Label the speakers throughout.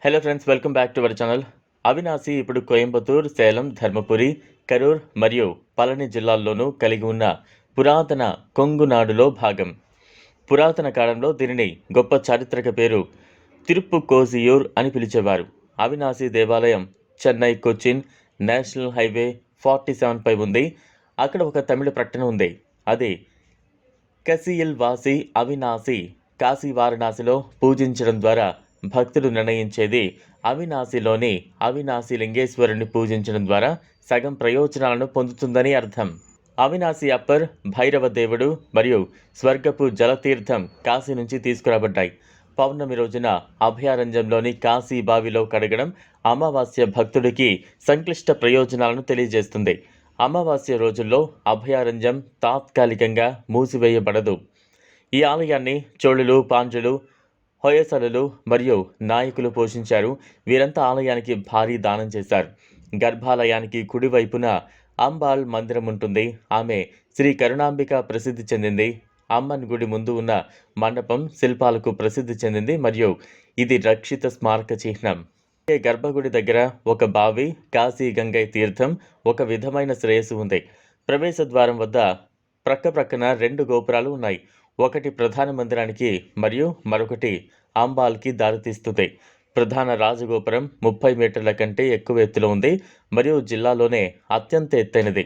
Speaker 1: Hello friends, welcome back to our channel. Avinashi ఇప్పుడు కోయంబత్తూర్, సేలం, ధర్మపురి, కరూర్ మరియు పళని జిల్లాల్లోనూ కలిగి ఉన్న పురాతన కొంగునాడులో భాగం. పురాతన కాలంలో దీనిని గొప్ప చారిత్రక పేరు తిరుప్పుకోజియూర్ అని పిలిచేవారు. అవినాశి దేవాలయం చెన్నై కొచ్చిన్ నేషనల్ హైవే 47 పై ఉంది. అక్కడ ఒక తమిళ ప్రకటన ఉంది. అది కసియిల్ వాసి అవినాశి, కాశీ వారణాసిలో పూజించడం ద్వారా భక్తులు నిర్ణయించేది అవినాశిలోని అవినాశి లింగేశ్వరుని పూజించడం ద్వారా సగం ప్రయోజనాలను పొందుతుందని అర్థం. అవినాశి అప్పర్, భైరవ దేవుడు మరియు స్వర్గపు జలతీర్థం కాశీ నుంచి తీసుకురాబడ్డాయి. పౌర్ణమి రోజున అభయారణ్యంలోని కాశీ బావిలో కడగడం అమావాస్య భక్తుడికి సంక్లిష్ట ప్రయోజనాలను తెలియజేస్తుంది. అమావాస్య రోజుల్లో అభయారణ్యం తాత్కాలికంగా మూసివేయబడదు. ఈ ఆలయాన్ని చోళులు, పాండ్యులు, హొయసలులు మరియు నాయకులు పోషించారు. వీరంతా ఆలయానికి భారీ దానం చేశారు. గర్భాలయానికి కుడివైపున అంబాల్ మందిరం ఉంటుంది. ఆమె శ్రీ కరుణాంబిక ప్రసిద్ధి చెందింది. అమ్మన్ గుడి ముందు ఉన్న మండపం శిల్పాలకు ప్రసిద్ధి చెందింది మరియు ఇది రక్షిత స్మారక చిహ్నం. గర్భగుడి దగ్గర ఒక బావి, కాశీ గంగై తీర్థం, ఒక విధమైన శ్రేయస్సు ఉంది. ప్రవేశ ద్వారం వద్ద ప్రక్కన 2 గోపురాలు ఉన్నాయి. ఒకటి ప్రధాన మందిరానికి మరియు మరొకటి అంబాల్కి దారితీస్తుంది. ప్రధాన రాజగోపురం 30 మీటర్ల కంటే ఎక్కువ ఎత్తులో ఉంది మరియు జిల్లాలోనే అత్యంత ఎత్తైనది.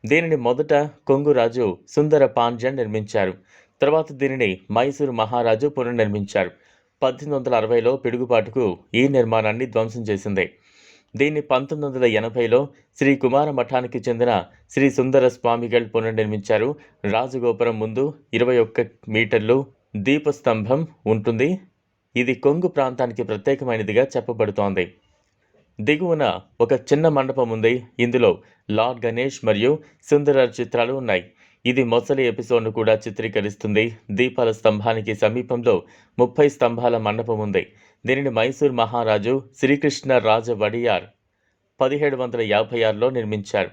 Speaker 1: దీనిని మొదట కొంగురాజు సుందర పాండ్యన్ నిర్మించారు. తర్వాత దీనిని మైసూరు మహారాజు పునర్నిర్మించారు. 1860లో పిడుగుపాటుకు ఈ నిర్మాణాన్ని ధ్వంసం చేసింది. దీన్ని 1980లో శ్రీ కుమార మఠానికి చెందిన శ్రీ సుందర స్వామిగల్ పునర్నిర్మించారు. రాజగోపురం ముందు 21 మీటర్లు దీపస్తంభం ఉంటుంది. ఇది కొంగు ప్రాంతానికి ప్రత్యేకమైనదిగా చెప్పబడుతోంది. దిగువన ఒక చిన్న మండపం ఉంది. ఇందులో లార్డ్ గణేష్ మరియు సుందరర్ చిత్రాలు ఉన్నాయి. ఇది మొసలి ఎపిసోడ్ను కూడా చిత్రీకరిస్తుంది. దీపాల స్తంభానికి సమీపంలో 30 స్తంభాల మండపం ఉంది. దీనిని మైసూర్ మహారాజు శ్రీకృష్ణ రాజ వడియార్ 1756లో నిర్మించారు.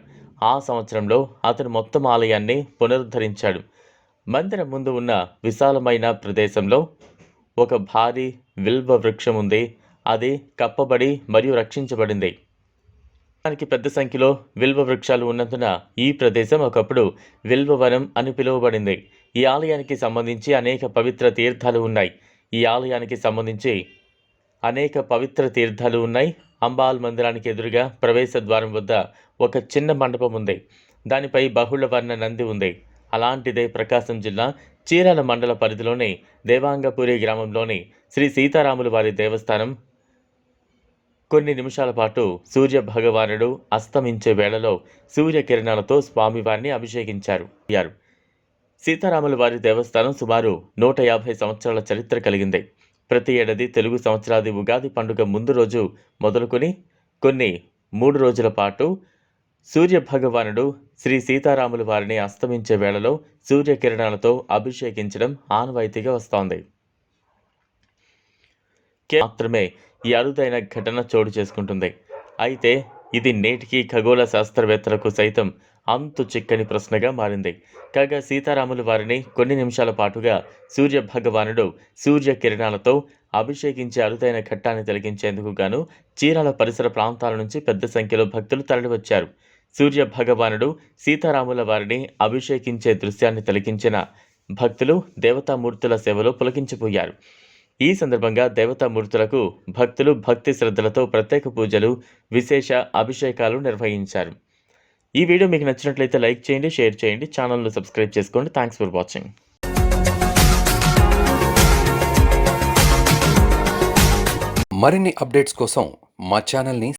Speaker 1: ఆ సంవత్సరంలో అతను మొత్తం ఆలయాన్ని పునరుద్ధరించాడు. మందిరం ముందు ఉన్న విశాలమైన ప్రదేశంలో ఒక భారీ విల్వ వృక్షం ఉంది. అది కప్పబడి మరియు రక్షించబడింది. దానికి పెద్ద సంఖ్యలో విల్వ వృక్షాలు ఉన్నందున ఈ ప్రదేశం ఒకప్పుడు విల్వవనం అని పిలువబడింది. ఈ ఆలయానికి సంబంధించి అనేక పవిత్ర తీర్థాలు ఉన్నాయి. అంబాల్ మందిరానికి ఎదురుగా ప్రవేశ ద్వారం వద్ద ఒక చిన్న మండపం ఉంది. దానిపై బహుళవర్ణ నంది ఉంది. అలాంటిదే ప్రకాశం జిల్లా చీరాల మండల పరిధిలోని దేవాంగపురి గ్రామంలోని శ్రీ సీతారాముల వారి దేవస్థానం. కొన్ని నిమిషాల పాటు సూర్య భగవానుడు అస్తమించే వేళలో సూర్యకిరణాలతో స్వామివారిని అభిషేకించారు. సీతారాముల వారి దేవస్థానం సుమారు 150 సంవత్సరాల చరిత్ర కలిగింది. ప్రతి ఏడాది తెలుగు సంవత్సరాది ఉగాది పండుగ ముందు రోజు మొదలుకొని కొన్ని 3 రోజుల పాటు సూర్య భగవానుడు శ్రీ సీతారాముల వారిని అస్తమించే వేళలో సూర్యకిరణాలతో అభిషేకించడం ఆనవాయితీగా వస్తోంది. మాత్రమే ఈ అరుదైన ఘటన చోటు చేసుకుంటుంది. అయితే ఇది నేటికి ఖగోళ శాస్త్రవేత్తలకు సైతం అంతు చిక్కని ప్రశ్నగా మారింది. కాగా సీతారాముల వారిని కొన్ని నిమిషాల పాటుగా సూర్య భగవానుడు సూర్యకిరణాలతో అభిషేకించే అరుదైన ఘట్టాన్ని తిలకించేందుకు గాను చీరాల పరిసర ప్రాంతాల నుంచి పెద్ద సంఖ్యలో భక్తులు తరలివచ్చారు. సూర్య భగవానుడు సీతారాముల వారిని అభిషేకించే దృశ్యాన్ని తిలకించిన భక్తులు దేవతామూర్తుల సేవలో పులకించిపోయారు. ఈ సందర్భంగా దేవతామూర్తులకు భక్తులు భక్తి శ్రద్ధలతో ప్రత్యేక పూజలు, విశేష అభిషేకాలు నిర్వహించారు. ఈ వీడియో మీకు నచ్చినట్లయితే లైక్ చేయండి, షేర్ చేయండి, ఛానల్ను సబ్స్క్రైబ్ చేసుకోండి. Thanks for watching.
Speaker 2: మరిన్ని అప్డేట్స్ కోసం మా ఛానల్ని